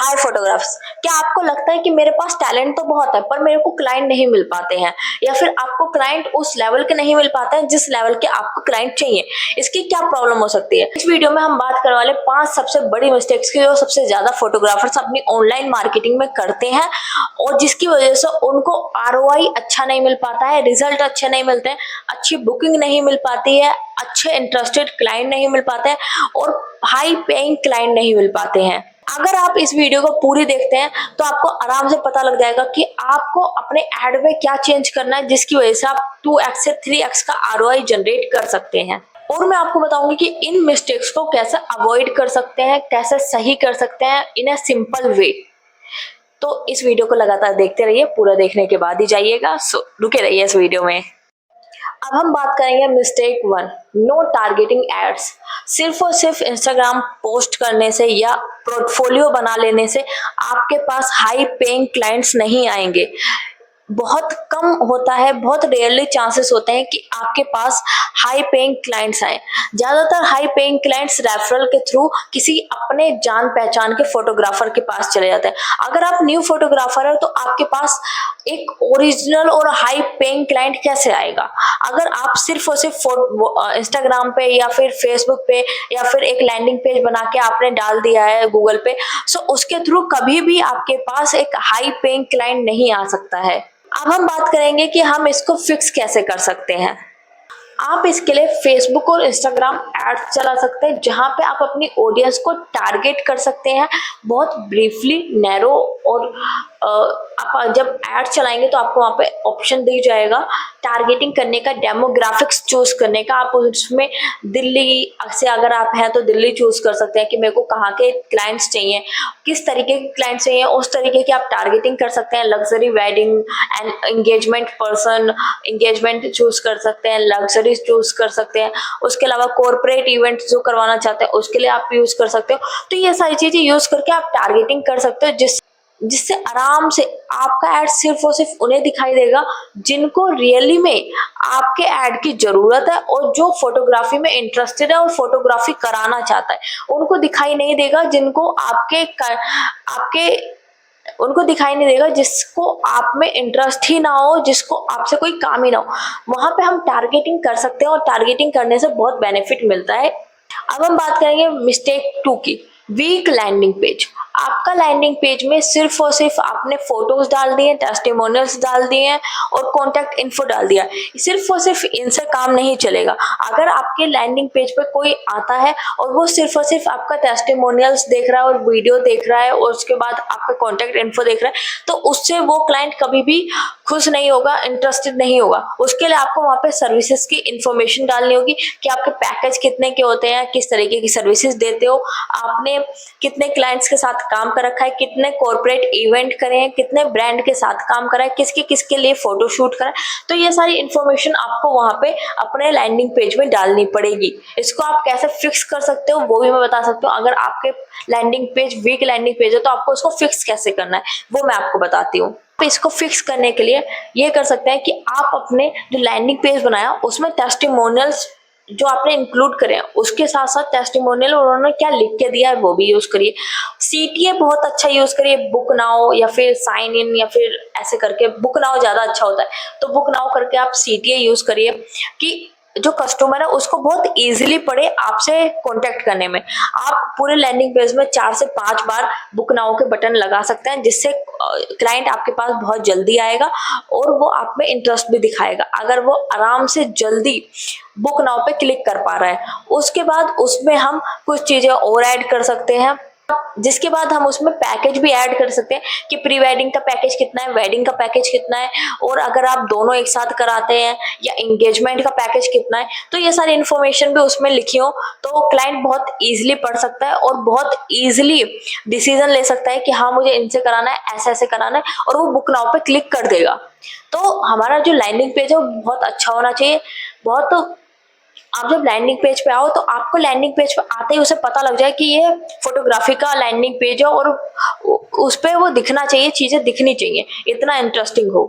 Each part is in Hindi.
हाय फोटोग्राफ्स। क्या आपको लगता है कि मेरे पास टैलेंट तो बहुत है पर मेरे को क्लाइंट नहीं मिल पाते हैं, या फिर आपको क्लाइंट उस लेवल के नहीं मिल पाते हैं जिस लेवल के आपको क्लाइंट चाहिए? इसकी क्या प्रॉब्लम हो सकती है? इस वीडियो में हम बात करने वाले 5 सबसे बड़ी मिस्टेक्स की जो सबसे ज्यादा फोटोग्राफर्स अपनी ऑनलाइन मार्केटिंग में करते हैं और जिसकी वजह से उनको आरओआई अच्छा नहीं मिल पाता है, रिजल्ट अच्छे नहीं मिलते हैं, अच्छी बुकिंग नहीं मिल पाती है, अच्छे इंटरेस्टेड क्लाइंट नहीं मिल पाते हैं और हाई पेइंग क्लाइंट नहीं मिल पाते हैं। अगर आप इस वीडियो को पूरी देखते हैं तो आपको आराम से पता लग जाएगा कि आपको अपने एड में क्या चेंज करना है जिसकी वजह से आप 2x से 3x का आरओआई जनरेट कर सकते हैं। और मैं आपको बताऊंगी कि इन मिस्टेक्स को कैसे अवॉइड कर सकते हैं, कैसे सही कर सकते हैं इन अ सिंपल वे। तो इस वीडियो को लगातार देखते रहिए, पूरा देखने के बाद ही जाइएगा, सो रुके रहिए इस वीडियो में। अब हम बात करेंगे मिस्टेक 1, नो टारगेटिंग एड्स। सिर्फ और सिर्फ इंस्टाग्राम पोस्ट करने से या पोर्टफोलियो बना लेने से आपके पास हाई पेइंग क्लाइंट्स नहीं आएंगे। बहुत कम होता है, बहुत रेयरली चांसेस होते हैं कि आपके पास हाई पेइंग क्लाइंट्स आए। ज्यादातर हाई पेइंग क्लाइंट्स रेफरल के थ्रू किसी अपने जान पहचान के फोटोग्राफर के पास चले जाते हैं। अगर आप न्यू फोटोग्राफर है तो आपके पास एक ओरिजिनल और हाई पेइंग क्लाइंट कैसे आएगा? अगर आप सिर्फ और सिर्फ इंस्टाग्राम पे या फिर फेसबुक पे या फिर एक लैंडिंग पेज बना के आपने डाल दिया है गूगल पे, सो उसके थ्रू कभी भी आपके पास एक हाई पेइंग क्लाइंट नहीं आ सकता है। अब हम बात करेंगे कि हम इसको फिक्स कैसे कर सकते हैं। आप इसके लिए फेसबुक और इंस्टाग्राम एड्स चला सकते हैं जहां पे आप अपनी ऑडियंस को टारगेट कर सकते हैं बहुत ब्रीफली, नैरो। और आप जब एड्स चलाएंगे तो आपको वहां पे ऑप्शन दिया जाएगा टारगेटिंग करने का, डेमोग्राफिक्स चूज करने का। आप उसमें दिल्ली से अगर आप हैं तो दिल्ली चूज कर सकते हैं कि मेरे को कहाँ के क्लाइंट्स चाहिए, किस तरीके के क्लाइंट्स चाहिए, उस तरीके की आप टारगेटिंग कर सकते हैं। Luxury, wedding and engagement person, engagement choose कर सकते हैं, लग्जरी चूज कर सकते हैं। उसके अलावा कॉर्पोरेट इवेंट जो करवाना चाहते हैं उसके लिए आप यूज कर सकते हो। तो ये सारी चीजें यूज करके आप टारगेटिंग कर सकते हो जिससे आराम से आपका एड सिर्फ और सिर्फ उन्हें दिखाई देगा जिनको रियली में आपके एड की जरूरत है और जो फोटोग्राफी में इंटरेस्टेड है और फोटोग्राफी कराना चाहता है। उनको दिखाई नहीं देगा जिनको उनको दिखाई नहीं देगा जिसको आप में इंटरेस्ट ही ना हो, जिसको आपसे कोई काम ही ना हो। वहां पे हम टारगेटिंग कर सकते हैं और टारगेटिंग करने से बहुत बेनिफिट मिलता है। अब हम बात करेंगे मिस्टेक 2 की, वीक लैंडिंग पेज। आपका लैंडिंग पेज में सिर्फ और सिर्फ आपने फोटोज डाल दिए, टेस्टिमोनियल्स डाल दिए हैं और कॉन्टेक्ट इन्फो डाल दिया। सिर्फ और सिर्फ इनसे काम नहीं चलेगा। अगर आपके लैंडिंग पेज पे कोई आता है और वो सिर्फ और सिर्फ आपका टेस्टिमोनियल्स देख रहा है और वीडियो देख रहा है और उसके बाद आपका कॉन्टेक्ट इन्फो देख रहा है, तो उससे वो क्लाइंट कभी भी खुश नहीं होगा, इंटरेस्टेड नहीं होगा। उसके लिए आपको वहां पे सर्विसेज की इंफॉर्मेशन डालनी होगी कि आपके पैकेज कितने के होते हैं, किस तरीके की सर्विसेज देते हो, आपने कितने क्लाइंट्स के साथ काम कर रखा है, कितने कॉर्पोरेट इवेंट करे हैं, कितने ब्रांड के साथ काम करा है, किसके किसके लिए फोटो शूट करा है। तो ये सारी इंफॉर्मेशन आपको वहां पे अपने लैंडिंग पेज में डालनी पड़ेगी। इसको आप कैसे फिक्स कर सकते हो वो भी मैं बता सकती हूँ। अगर आपके landing page week landing page है तो आपको उसको फिक्स कैसे करना है वो मैं आपको बताती हूँ। तो इसको फिक्स करने के लिए ये कर सकते हैं कि आप अपने जो लैंडिंग पेज बनाया उसमें टेस्टिमोनियल्स जो आपने इंक्लूड करे उसके साथ साथ टेस्टिमोनियल उन्होंने क्या लिख के दिया है वो भी यूज करिए। सीटीए बहुत अच्छा यूज करिए, बुक नाउ या फिर साइन इन या फिर ऐसे करके। बुक नाउ ज्यादा अच्छा होता है तो बुक नाउ करके आप सीटीए यूज करिए कि जो कस्टमर है उसको बहुत इजीली पड़े आपसे कांटेक्ट करने में। आप पूरे लैंडिंग पेज में 4 से 5 बार बुक नाउ के बटन लगा सकते हैं जिससे क्लाइंट आपके पास बहुत जल्दी आएगा और वो आप में इंटरेस्ट भी दिखाएगा अगर वो आराम से जल्दी बुक नाउ पे क्लिक कर पा रहा है। उसके बाद उसमें हम कुछ चीजें और ऐड कर सकते हैं, जिसके बाद हम उसमें पैकेज भी ऐड कर सकते हैं कि प्री वेडिंग का पैकेज कितना है, वेडिंग का पैकेज कितना है, और अगर आप दोनों एक साथ कराते हैं या एंगेजमेंट का पैकेज कितना है। तो ये सारी इन्फॉर्मेशन भी उसमें लिखी हो तो क्लाइंट बहुत इजीली पढ़ सकता है और बहुत इजीली डिसीजन ले सकता है कि हाँ मुझे इनसे कराना है, ऐसे ऐसे कराना है, और वो बुक नाउ पे क्लिक कर देगा। तो हमारा जो लैंडिंग पेज है वो बहुत अच्छा होना चाहिए। बहुत आप जब लैंडिंग पेज पे आओ तो आपको लैंडिंग पेज पे आते ही उसे पता लग जाए कि ये फोटोग्राफी का लैंडिंग पेज है और उस पे वो दिखना चाहिए, चीजें दिखनी चाहिए, इतना इंटरेस्टिंग हो।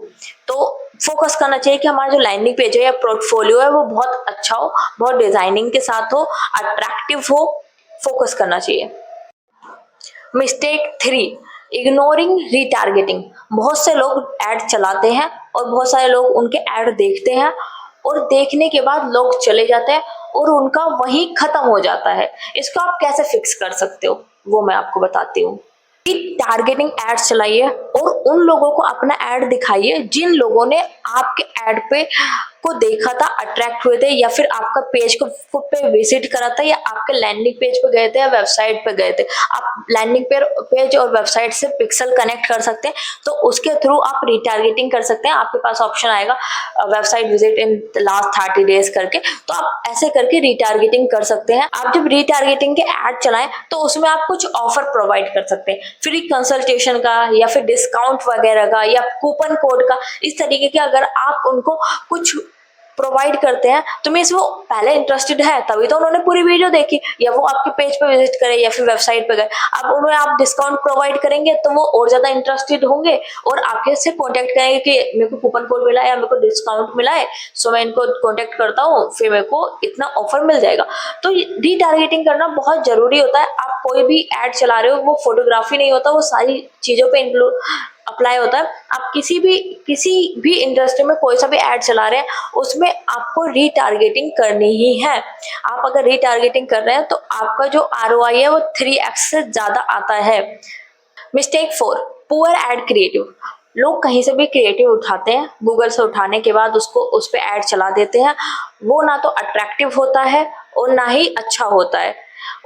तो फोकस करना चाहिए कि हमारा जो लैंडिंग पेज है या पोर्टफोलियो है वो बहुत अच्छा हो, बहुत डिजाइनिंग के साथ हो, अट्रैक्टिव हो। फोकस करना चाहिए। Mistake 3, ignoring retargeting. बहुत से लोग ऐड चलाते हैं और बहुत सारे लोग उनके ऐड देखते हैं और देखने के बाद लोग चले जाते हैं और उनका वहीं खत्म हो जाता है। इसको आप कैसे फिक्स कर सकते हो वो मैं आपको बताती हूँ। टारगेटिंग एड्स चलाइए और उन लोगों को अपना ऐड दिखाइए जिन लोगों ने आपके ऐड पे को देखा था, अट्रैक्ट हुए थे, या फिर आपका पेज को पे विजिट करा था, या आपके लैंडिंग पेज पे गए थे या वेबसाइट पे गए थे। आप लैंडिंग पेज और वेबसाइट से पिक्सल कनेक्ट कर सकते हैं, तो उसके थ्रू आप रिटारगेटिंग कर सकते हैं। आपके पास ऑप्शन आएगा website visit in last 30 days करके, तो आप ऐसे करके रिटारगेटिंग कर सकते हैं। आप जब रिटारगेटिंग के ऐड चलाएं तो उसमें आप कुछ ऑफर प्रोवाइड कर सकते हैं, फ्री कंसल्टेशन का या फिर डिस्काउंट वगैरह का या कूपन कोड का। इस तरीके के अगर आप उनको कुछ प्रोवाइड करते हैं तो मीन्स वो पहले इंटरेस्टेड है, तभी तो उन्होंने पूरी वीडियो देखी, या वो आपके पेज पे विजिट करे या फिर वेबसाइट पे गए। अब उन्हें आप डिस्काउंट प्रोवाइड करेंगे तो वो और ज्यादा इंटरेस्टेड होंगे और आपके से कांटेक्ट करेंगे कि मेरे को कूपन कोड मिला है या मेरे को डिस्काउंट मिला है, सो मैं इनको कांटेक्ट करता हूँ, फिर मेरे को इतना ऑफर मिल जाएगा। तो रीटारगेटिंग करना बहुत जरूरी होता है। आप कोई भी एड चला रहे हो, वो फोटोग्राफी नहीं होता, वो सारी चीजों पे इंक्लूड अप्लाई होता है। आप किसी भी इंडस्ट्री में कोई सा भी ऐड चला रहे हैं, उसमें आपको रीटारगेटिंग करनी ही है। आप अगर रीटारगेटिंग कर रहे हैं तो आपका जो आरओआई है वो 3x से ज्यादा आता है। Mistake 4, poor ad creative. लोग कहीं से भी क्रिएटिव उठाते हैं, गूगल से उठाने के बाद उसको उस पर ऐड चला देते हैं। वो ना तो अट्रैक्टिव होता है और ना ही अच्छा होता है,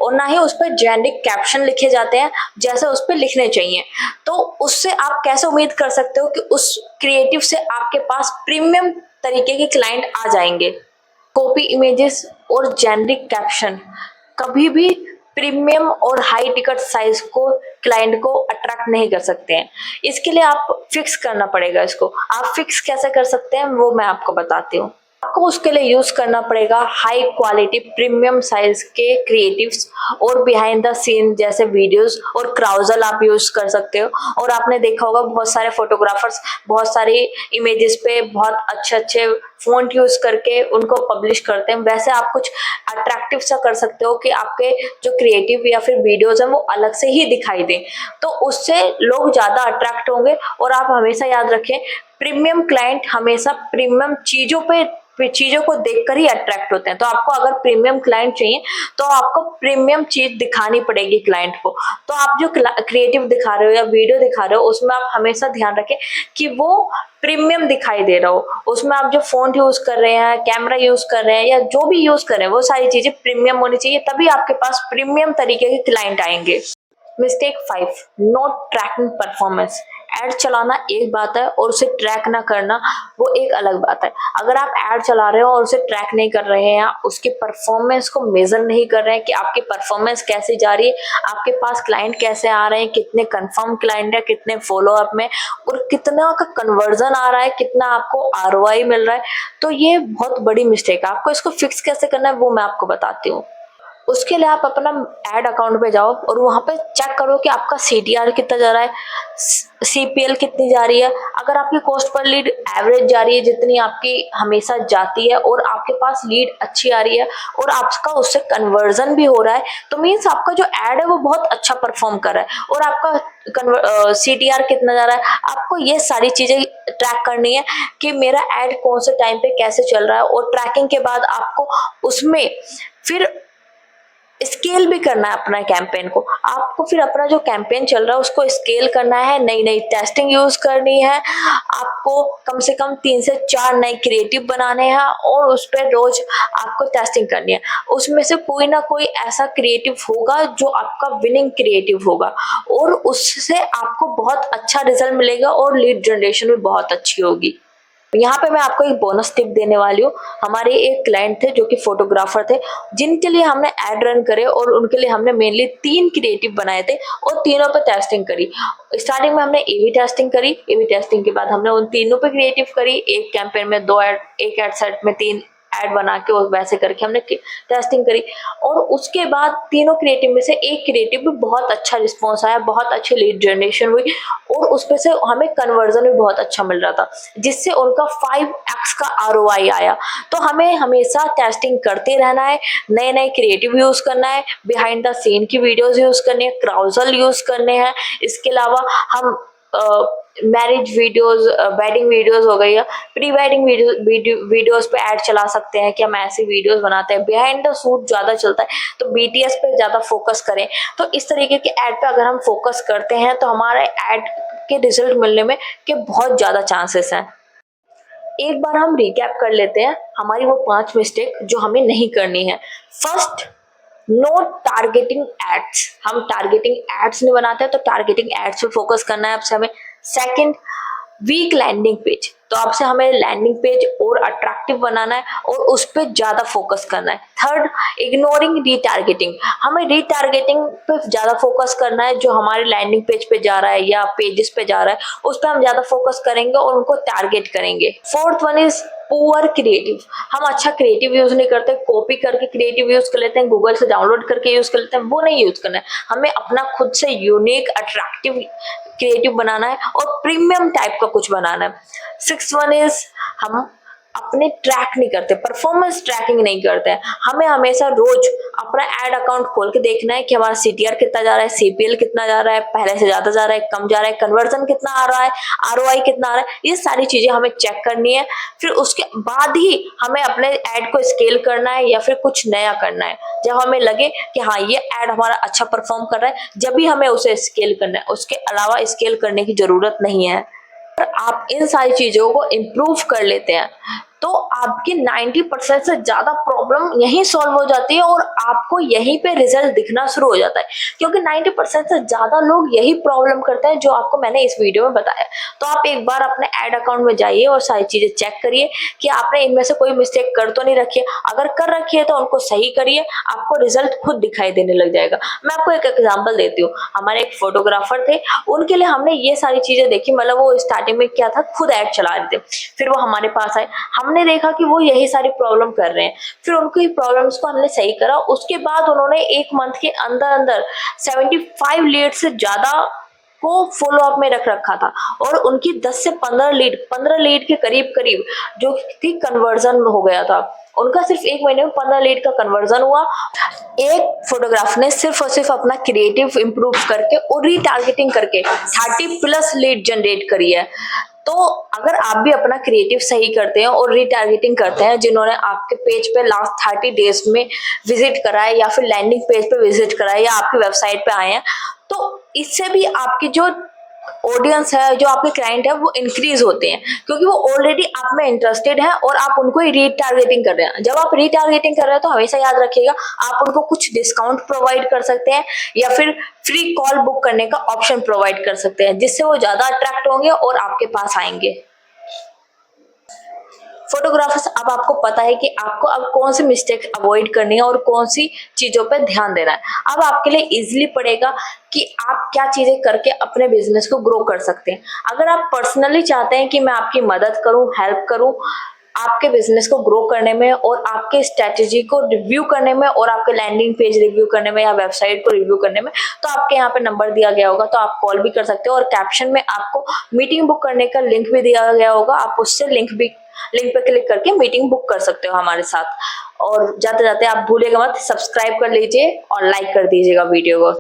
और ना ही उस पर जेनेरिक कैप्शन लिखे जाते हैं जैसे उस पर लिखने चाहिए। तो उससे आप कैसे उम्मीद कर सकते हो कि उस क्रिएटिव से आपके पास प्रीमियम तरीके के क्लाइंट आ जाएंगे। कॉपी इमेजेस और जेनेरिक कैप्शन कभी भी प्रीमियम और हाई टिकट साइज को क्लाइंट को अट्रैक्ट नहीं कर सकते हैं। इसके लिए आप फिक्स करना पड़ेगा। इसको आप फिक्स कैसे कर सकते हैं वो मैं आपको बताती हूँ। आपको उसके लिए यूज करना पड़ेगा हाई क्वालिटी प्रीमियम साइज के क्रिएटिव्स और बिहाइंड द सीन जैसे वीडियोस और क्राउजल आप यूज कर सकते हो। और आपने देखा होगा बहुत सारे फोटोग्राफर्स बहुत सारी इमेजेस पे बहुत अच्छे अच्छे फॉन्ट यूज करके उनको पब्लिश करते हैं। वैसे आप कुछ अट्रैक्टिव सा कर सकते हो कि आपके जो क्रिएटिव या फिर वीडियोस हैं वो अलग से ही दिखाई दें, तो उससे लोग ज्यादा अट्रैक्ट होंगे। और आप हमेशा याद रखें, प्रीमियम क्लाइंट हमेशा प्रीमियम चीजों को देखकर ही अट्रैक्ट होते हैं। तो आपको अगर प्रीमियम क्लाइंट चाहिए तो आपको प्रीमियम चीज दिखानी पड़ेगी क्लाइंट को। तो आप जो क्रिएटिव दिखा रहे हो या वीडियो दिखा रहे हो उसमें आप हमेशा ध्यान रखें कि वो प्रीमियम दिखाई दे रहा हो। उसमें आप जो फोन यूज कर रहे हैं, कैमरा यूज कर रहे हैं या जो भी यूज कर रहे हैं, वो सारी चीजें प्रीमियम होनी चाहिए, तभी आपके पास प्रीमियम तरीके के क्लाइंट आएंगे। Mistake 5, not tracking performance. Ad चलाना एक बात है और उसे ट्रैक ना करना वो एक अलग बात है। अगर आप एड चला रहे हो और उसे ट्रैक नहीं कर रहे हैं या उसकी परफॉर्मेंस को मेजर नहीं कर रहे हैं कि आपकी परफॉर्मेंस कैसे जा रही है, आपके पास क्लाइंट कैसे आ रहे हैं, कितने कंफर्म क्लाइंट है, कितने फॉलो अप में, और कितना का कन्वर्जन आ रहा है, कितना आपको आरओआई मिल रहा है, तो ये बहुत बड़ी मिस्टेक है। आपको इसको फिक्स कैसे करना है वो मैं आपको बताती हूँ। उसके लिए आप अपना एड अकाउंट पे जाओ और वहां पे चेक करो कि आपका सीटीआर कितना जा रहा है, सीपीएल कितनी जा रही है। अगर आपकी कॉस्ट पर लीड एवरेज जा रही है जितनी आपकी हमेशा जाती है और आपके पास लीड अच्छी आ रही है और आपका उससे कन्वर्जन भी हो रहा है, तो मीन्स आपका जो एड है वो बहुत अच्छा परफॉर्म कर रहा है। और आपका सीटीआर कितना जा रहा है, आपको ये सारी चीजें ट्रैक करनी है कि मेरा एड कौन से टाइम पे कैसे चल रहा है। और ट्रैकिंग के बाद आपको उसमें फिर स्केल भी करना है अपना कैंपेन को। आपको फिर अपना जो कैंपेन चल रहा है उसको स्केल करना है, नई नई टेस्टिंग यूज करनी है। आपको कम से कम 3 से 4 नए क्रिएटिव बनाने हैं और उस पर रोज आपको टेस्टिंग करनी है। उसमें से कोई ना कोई ऐसा क्रिएटिव होगा जो आपका विनिंग क्रिएटिव होगा और उससे आपको बहुत अच्छा रिजल्ट मिलेगा और लीड जनरेशन भी बहुत अच्छी होगी। यहाँ पे मैं आपको एक बोनस टिप देने वाली हूँ। हमारे एक क्लाइंट थे जो कि फोटोग्राफर थे, जिनके लिए हमने एड रन करे और उनके लिए हमने मेनली 3 क्रिएटिव बनाए थे और तीनों पे टेस्टिंग करी। स्टार्टिंग में हमने एबी टेस्टिंग करी, एबी टेस्टिंग के बाद हमने उन तीनों पे क्रिएटिव करी। एक कैंपेन में 2 एड, एक एड सेट में 3 ऐड बना के और वैसे करके हमने टेस्टिंग करी और उसके बाद तीनों क्रिएटिव में से एक क्रिएटिव भी बहुत अच्छा रिस्पॉन्स आया, बहुत अच्छी लीड जनरेशन हुई और उसपे से हमें कन्वर्जन भी बहुत अच्छा मिल रहा था, जिससे उनका 5x का ROI आया। तो हमें हमेशा टेस्टिंग करते रहना है, नए नए क्रिएटिव यूज करना है, बिहाइंड द सीन की वीडियोस यूज करनी है, क्राउजल यूज करने हैं। इसके अलावा हम मैरिज वीडियोस, वेडिंग वीडियोस हो गई या प्री वेडिंग वीडियोस पे ऐड चला सकते हैं कि हम ऐसी वीडियोस बनाते हैं। बिहाइंड द शूट ज्यादा चलता है तो BTS पे ज्यादा फोकस करें। तो इस तरीके के ऐड पे अगर हम फोकस करते हैं तो हमारे ऐड के रिजल्ट मिलने में के बहुत ज्यादा चांसेस हैं। एक बार हम रिकैप कर लेते हैं हमारी वो 5 मिस्टेक जो हमें नहीं करनी है। First, no targeting ads. हम टारगेटिंग एड्स नहीं बनाते तो टारगेटिंग एड्स पे फोकस करना है आपसे हमें। Second, weak landing page. तो आपसे हमें लैंडिंग पेज और अट्रैक्टिव बनाना है और उस पर ज्यादा फोकस करना है। Third, ignoring retargeting. हमें रीटारगेटिंग पे ज्यादा फोकस करना है, जो हमारे लैंडिंग पेज पे जा रहा है या पेजेस पे जा रहा है उस पर हम ज्यादा फोकस करेंगे और उनको टारगेट करेंगे। Fourth one is poor creative. हम अच्छा क्रिएटिव यूज नहीं करते, कॉपी करके क्रिएटिव यूज कर लेते हैं, गूगल से डाउनलोड करके यूज कर लेते हैं, वो नहीं यूज करना है। हमें अपना खुद से यूनिक अट्रैक्टिव क्रिएटिव बनाना है और प्रीमियम टाइप का कुछ बनाना है। सिक्स वन इज हम अपने ट्रैक नहीं करते, परफॉर्मेंस ट्रैकिंग नहीं करते हैं। हमें हमेशा रोज अपना एड अकाउंट खोल के देखना है कि हमारा CTR कितना जा रहा है, CPL कितना जा रहा है, पहले से ज्यादा जा रहा है, कम जा रहा है, कन्वर्जन कितना आ रहा है, ROI कितना आ रहा है। ये सारी चीजें हमें चेक करनी है। फिर उसके बाद ही हमें अपने एड को स्केल करना है या फिर कुछ नया करना है। जब हमें लगे कि हाँ ये एड हमारा अच्छा परफॉर्म कर रहा है, जब भी हमें उसे स्केल करना है, उसके अलावा स्केल करने की जरूरत नहीं है। आप इन सारी चीजों को इम्प्रूव कर लेते हैं तो आपकी 90% से ज्यादा प्रॉब्लम यहीं सॉल्व हो जाती है और आपको यहीं पे रिजल्ट दिखना शुरू हो जाता है, क्योंकि 90% से ज्यादा लोग यही प्रॉब्लम करते हैं जो आपको मैंने इस वीडियो में बताया। तो आप एक बार अपने एड अकाउंट में जाइए और सारी चीजें चेक करिए कि आपने इनमें से कोई मिस्टेक कर तो नहीं रखी है। अगर कर रखी है तो उनको सही करिए, आपको रिजल्ट खुद दिखाई देने लग जाएगा। मैं आपको एक एग्जाम्पल देती हूँ। हमारे एक फोटोग्राफर थे, उनके लिए हमने ये सारी चीजें देखी। मतलब वो स्टार्टिंग में क्या था, खुद एड चला रहे थे, फिर वो हमारे पास आए, हमने देखा कि वो यही सारी प्रॉब्लम कर रहे हैं, फिर उनकी प्रॉब्लम्स को हमने सही करा। उसके बाद उन्होंने एक मंथ के अंदर अंदर 75 लीड से ज्यादा को फॉलो अप में रख रखा था और उनकी 10 से 15 लीड के करीब करीब जो थी कन्वर्जन हो गया था। उनका सिर्फ एक महीने में 15 लीड का कन्वर्जन हुआ। एक फोटोग्राफर ने सिर्फ और सिर्फ अपना क्रिएटिव इंप्रूव करके और रीटारगेटिंग करके 30+ लीड जनरेट करी है। तो अगर आप भी अपना क्रिएटिव सही करते हैं और रीटारगेटिंग करते हैं, जिन्होंने आपके पेज पे लास्ट 30 डेज में विजिट करा है या फिर लैंडिंग पेज पे विजिट करा है या आपकी वेबसाइट पे आए हैं, तो इससे भी आपकी जो ऑडियंस है, जो आपके क्लाइंट है, वो इंक्रीज होते हैं, क्योंकि वो ऑलरेडी आप में इंटरेस्टेड है और आप उनको ही रीटारगेटिंग कर रहे हैं। जब आप रीटारगेटिंग कर रहे हैं तो हमेशा याद रखिएगा आप उनको कुछ डिस्काउंट प्रोवाइड कर सकते हैं या फिर फ्री कॉल बुक करने का ऑप्शन प्रोवाइड कर सकते हैं, जिससे वो ज्यादा अट्रैक्ट होंगे और आपके पास आएंगे। फोटोग्राफर्स, अब आपको पता है कि आपको अब कौन सी मिस्टेक अवॉइड करनी है और कौन सी चीजों पे ध्यान देना है। अब आपके लिए इजीली पड़ेगा कि आप क्या चीजें करके अपने बिजनेस को ग्रो कर सकते हैं। अगर आप पर्सनली चाहते हैं कि मैं आपकी मदद करूं, हेल्प करूं आपके बिजनेस को ग्रो करने में और आपके स्ट्रेटेजी को रिव्यू करने में और आपके लैंडिंग पेज रिव्यू करने में या वेबसाइट को रिव्यू करने में, तो आपके यहाँ पे नंबर दिया गया होगा, तो आप कॉल भी कर सकते हो और कैप्शन में आपको मीटिंग बुक करने का लिंक भी दिया गया होगा। आप उससे लिंक पे क्लिक करके मीटिंग बुक कर सकते हो हमारे साथ। और जाते जाते आप भूलिएगा मत, सब्सक्राइब कर लीजिए और लाइक कर दीजिएगा वीडियो को।